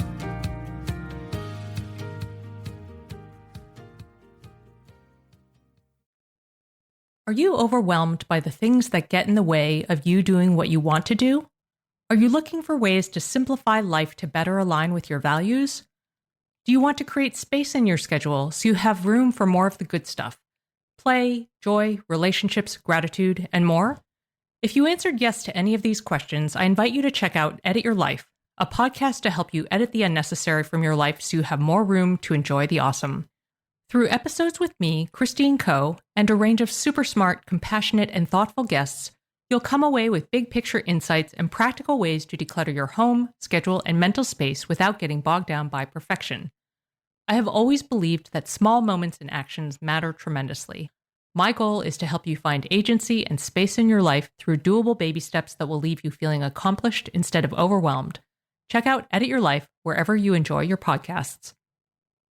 Are you overwhelmed by the things that get in the way of you doing what you want to do? Are you looking for ways to simplify life to better align with your values? Do you want to create space in your schedule so you have room for more of the good stuff? Play, joy, relationships, gratitude, and more? If you answered yes to any of these questions, I invite you to check out Edit Your Life, a podcast to help you edit the unnecessary from your life so you have more room to enjoy the awesome. Through episodes with me, Christine Coe, and a range of super smart, compassionate, and thoughtful guests, you'll come away with big picture insights and practical ways to declutter your home, schedule, and mental space without getting bogged down by perfection. I have always believed that small moments and actions matter tremendously. My goal is to help you find agency and space in your life through doable baby steps that will leave you feeling accomplished instead of overwhelmed. Check out Edit Your Life wherever you enjoy your podcasts.